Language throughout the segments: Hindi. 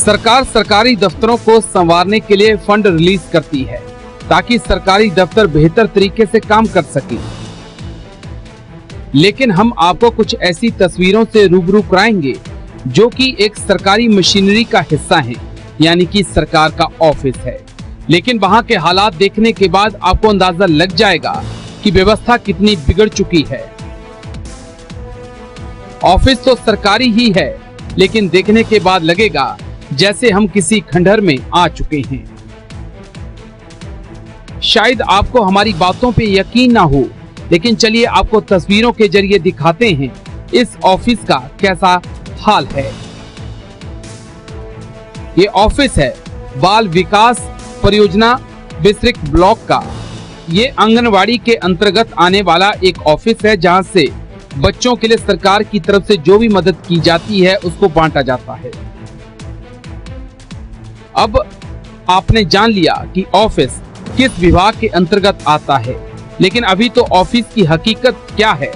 सरकार सरकारी दफ्तरों को संवारने के लिए फंड रिलीज करती है ताकि सरकारी दफ्तर बेहतर तरीके से काम कर सके। लेकिन हम आपको कुछ ऐसी तस्वीरों से रूबरू कराएंगे जो कि एक सरकारी मशीनरी का हिस्सा है, यानी कि सरकार का ऑफिस है। लेकिन वहां के हालात देखने के बाद आपको अंदाजा लग जाएगा कि व्यवस्था कितनी बिगड़ चुकी है। ऑफिस तो सरकारी ही है, लेकिन देखने के बाद लगेगा जैसे हम किसी खंडहर में आ चुके हैं। शायद आपको हमारी बातों पे यकीन ना हो, लेकिन चलिए आपको तस्वीरों के जरिए दिखाते हैं इस ऑफिस का कैसा हाल है। ये ऑफिस है बाल विकास परियोजना विस्तृत ब्लॉक का। ये आंगनवाड़ी के अंतर्गत आने वाला एक ऑफिस है जहां से बच्चों के लिए सरकार की तरफ से जो भी मदद की जाती है उसको बांटा जाता है। अब आपने जान लिया कि ऑफिस किस विभाग के अंतर्गत आता है, लेकिन अभी तो ऑफिस की हकीकत क्या है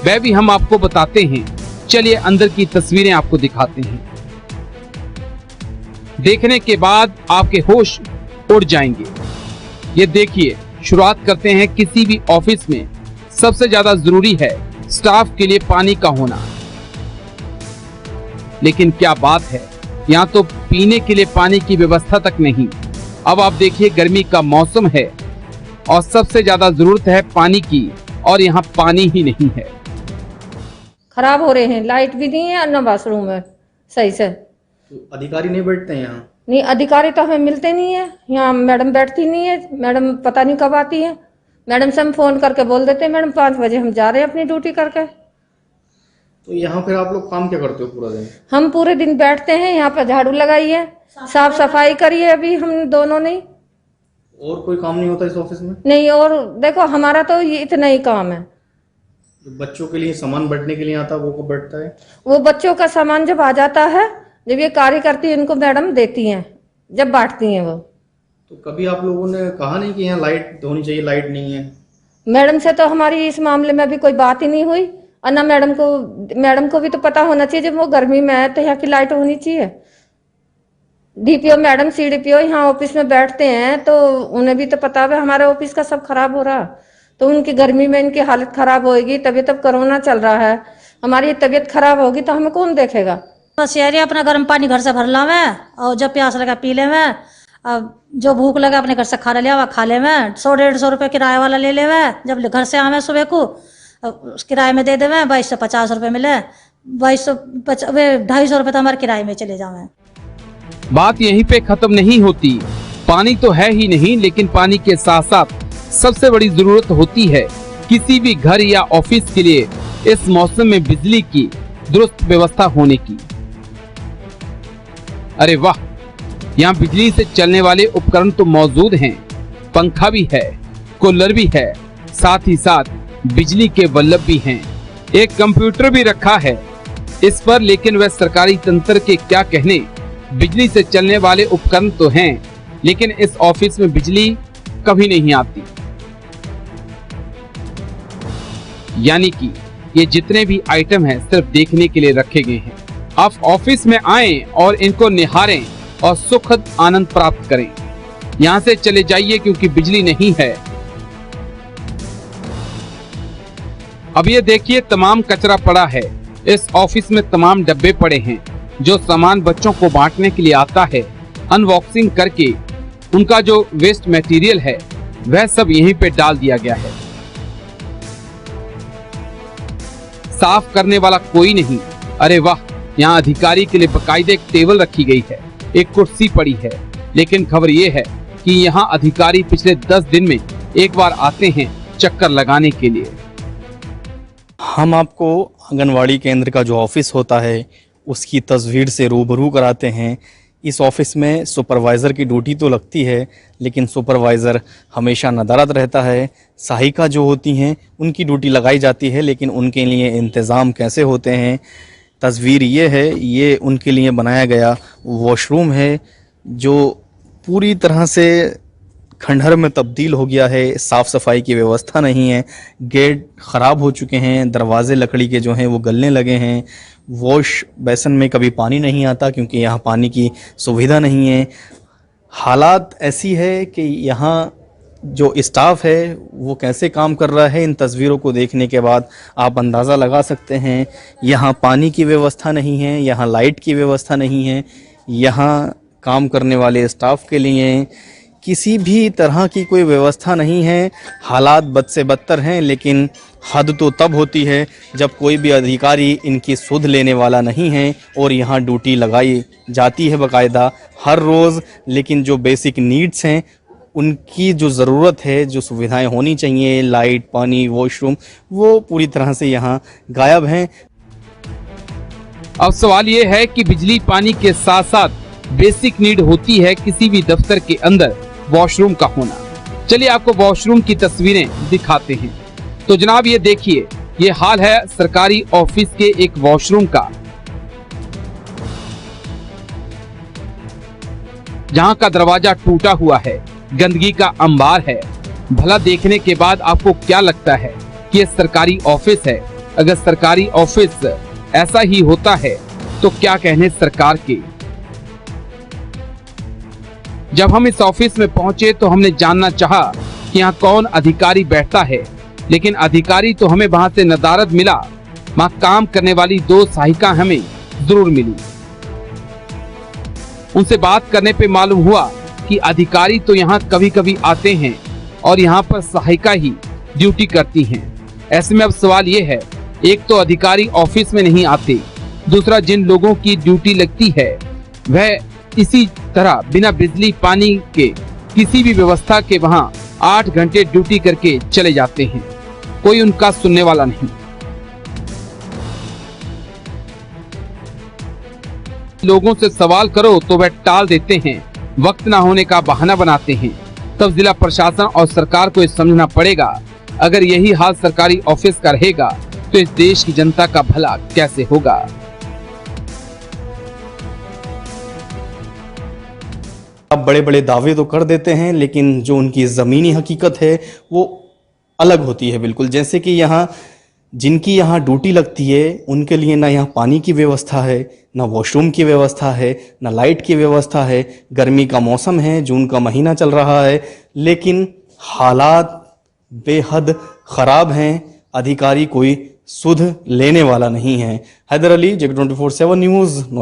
वह भी हम आपको बताते हैं। चलिए अंदर की तस्वीरें आपको दिखाते हैं। देखने के बाद आपके होश उड़ जाएंगे। ये देखिए, शुरुआत करते हैं। किसी भी ऑफिस में सबसे ज्यादा जरूरी है स्टाफ के लिए पानी का होना, लेकिन क्या बात है, यहाँ तो पीने के लिए पानी की व्यवस्था तक नहीं। अब आप देखिए, गर्मी का मौसम है और सबसे ज्यादा जरूरत है पानी की, और यहाँ पानी ही नहीं है। खराब हो रहे हैं, लाइट भी नहीं है और न बाथरूम है सही से। तो अधिकारी नहीं बैठते हैं यहाँ? नहीं, अधिकारी तो हमें मिलते नहीं है। यहाँ मैडम बैठती नहीं है, मैडम पता नहीं कब आती है। मैडम से हम फोन करके बोल देते हैं मैडम 5 बजे हम जा रहे हैं अपनी ड्यूटी करके। तो यहाँ फिर आप लोग काम क्या करते हो पूरा दिन? हम पूरे दिन बैठते हैं यहाँ पे, झाड़ू लगाई है, साफ सफाई करी है अभी हम दोनों ने। और कोई काम नहीं होता इस ऑफिस में? नहीं, और देखो हमारा तो ये इतना ही काम है। जो बच्चों के लिए सामान बैठने के लिए आता है वो कब बैठता है? वो बच्चों का सामान जब आ जाता है, जब ये कार्य करती है इनको मैडम देती हैं, जब बांटती हैं वो। तो कभी आप लोगों ने कहा नहीं कि यहाँ लाइट होनी चाहिए, लाइट नहीं है? मैडम से तो हमारी इस मामले में अभी कोई बात ही नहीं हुई, और ना मैडम को भी तो पता होना चाहिए जब वो गर्मी में है तो यहाँ की लाइट होनी चाहिए। डीपीओ मैडम, सीडीपीओ यहाँ ऑफिस में बैठते हैं तो उन्हें भी तो पता है हमारे ऑफिस का सब खराब हो रहा, तो उनकी गर्मी में इनकी हालत खराब होगी। तबीयत, अब कोरोना चल रहा है, हमारी तबीयत खराब होगी तो हमें कौन देखेगा। बस यार अपना गर्म पानी घर से भर लावे और जब प्यास लगा पी ले में, अब जो भूख लगा अपने घर से खाना लिया हुआ खा ले में। 100-150 रुपये किराए वाला ले ले में, जब घर से आवे सुबह को उस किराए में दे देवे 2250 रुपये मिले। 250 रुपये तो हमारे किराए में चले जावे। बात यहीं पे खत्म नहीं होती। पानी तो है ही नहीं, लेकिन पानी के साथ साथ सबसे बड़ी जरूरत होती है किसी भी घर या ऑफिस के लिए इस मौसम में बिजली की दुरुस्त व्यवस्था होने की। अरे वाह, यहाँ बिजली से चलने वाले उपकरण तो मौजूद हैं। पंखा भी है, कूलर भी है, साथ ही साथ बिजली के बल्ब भी हैं। एक कंप्यूटर भी रखा है इस पर, लेकिन वह सरकारी तंत्र के क्या कहने। बिजली से चलने वाले उपकरण तो हैं, लेकिन इस ऑफिस में बिजली कभी नहीं आती। यानी कि ये जितने भी आइटम हैं सिर्फ देखने के लिए रखे गए हैं। आप ऑफिस में आएं और इनको निहारें और सुखद आनंद प्राप्त करें। यहाँ से चले जाइए क्योंकि बिजली नहीं है। अब ये देखिए, तमाम कचरा पड़ा है। इस ऑफिस में तमाम डब्बे पड़े हैं जो सामान बच्चों को बांटने के लिए आता है। अनबॉक्सिंग करके उनका जो वेस्ट मटेरियल है वह सब यहीं पे डाल दिया गया है। साफ करने वाला कोई नहीं। अरे वाह, यहाँ अधिकारी के लिए बाकायदे एक टेबल रखी गई है, एक कुर्सी पड़ी है। लेकिन खबर ये है कि यहाँ अधिकारी पिछले 10 दिन में एक बार आते हैं चक्कर लगाने के लिए। हम आपको आंगनवाड़ी केंद्र का जो ऑफिस होता है उसकी तस्वीर से रूबरू कराते हैं। इस ऑफिस में सुपरवाइज़र की ड्यूटी तो लगती है, लेकिन सुपरवाइज़र हमेशा नदारद रहता है। सहायिका जो होती हैं उनकी ड्यूटी लगाई जाती है, लेकिन उनके लिए इंतज़ाम कैसे होते हैं। तस्वीर ये है, ये उनके लिए बनाया गया वॉशरूम है जो पूरी तरह से खंडहर में तब्दील हो गया है। साफ़ सफाई की व्यवस्था नहीं है, गेट ख़राब हो चुके हैं, दरवाजे लकड़ी के जो हैं वो गलने लगे हैं, वॉश बेसन में कभी पानी नहीं आता क्योंकि यहाँ पानी की सुविधा नहीं है। हालात ऐसी है कि यहाँ जो स्टाफ है वो कैसे काम कर रहा है, इन तस्वीरों को देखने के बाद आप अंदाज़ा लगा सकते हैं। यहाँ पानी की व्यवस्था नहीं है, यहाँ लाइट की व्यवस्था नहीं है, यहाँ काम करने वाले स्टाफ के लिए किसी भी तरह की कोई व्यवस्था नहीं है। हालात बद से बदतर हैं, लेकिन हद तो तब होती है जब कोई भी अधिकारी इनकी सुध लेने वाला नहीं है और यहाँ ड्यूटी लगाई जाती है बाकायदा हर रोज़। लेकिन जो बेसिक नीड्स हैं, उनकी जो ज़रूरत है, जो सुविधाएं होनी चाहिए, लाइट, पानी, वॉशरूम, वो पूरी तरह से यहाँ गायब हैं। अब सवाल ये है कि बिजली पानी के साथ साथ बेसिक नीड होती है किसी भी दफ्तर के अंदर वॉशरूम का होना। चलिए आपको वॉशरूम की तस्वीरें दिखाते हैं। तो जनाब ये देखिए, ये हाल है सरकारी ऑफिस के एक वॉशरूम का, जहां का दरवाजा टूटा हुआ है, गंदगी का अंबार है। भला देखने के बाद आपको क्या लगता है कि ये सरकारी ऑफिस है? अगर सरकारी ऑफिस ऐसा ही होता है तो क्या कहने सरकार के। जब हम इस ऑफिस में पहुंचे तो हमने जानना चाहा कि यहाँ कौन अधिकारी बैठता है, लेकिन अधिकारी तो हमें वहां से नदारद मिला। वहां काम करने वाली 2 सहायिका हमें जरूर मिली। उनसे बात करने पे मालूम हुआ कि अधिकारी तो यहाँ कभी कभी आते हैं और यहाँ पर सहायिका ही ड्यूटी करती हैं। ऐसे में अब सवाल ये है, एक तो अधिकारी ऑफिस में नहीं आते, दूसरा जिन लोगों की ड्यूटी लगती है वह इसी तरह बिना बिजली पानी के किसी भी व्यवस्था के वहाँ 8 घंटे ड्यूटी करके चले जाते हैं। कोई उनका सुनने वाला नहीं। लोगों से सवाल करो तो वह टाल देते हैं, वक्त ना होने का बहाना बनाते हैं। तब जिला प्रशासन और सरकार को ये समझना पड़ेगा, अगर यही हाल सरकारी ऑफिस का रहेगा तो इस देश की जनता का भला कैसे होगा। अब बड़े बड़े दावे तो कर देते हैं, लेकिन जो उनकी ज़मीनी हकीकत है वो अलग होती है बिल्कुल। जैसे कि यहाँ जिनकी यहाँ ड्यूटी लगती है उनके लिए ना यहाँ पानी की व्यवस्था है, ना वॉशरूम की व्यवस्था है, ना लाइट की व्यवस्था है। गर्मी का मौसम है, जून का महीना चल रहा है, लेकिन हालात बेहद ख़राब हैं। अधिकारी कोई सुध लेने वाला नहीं है। Haider Ali, J24/7 news, Noida.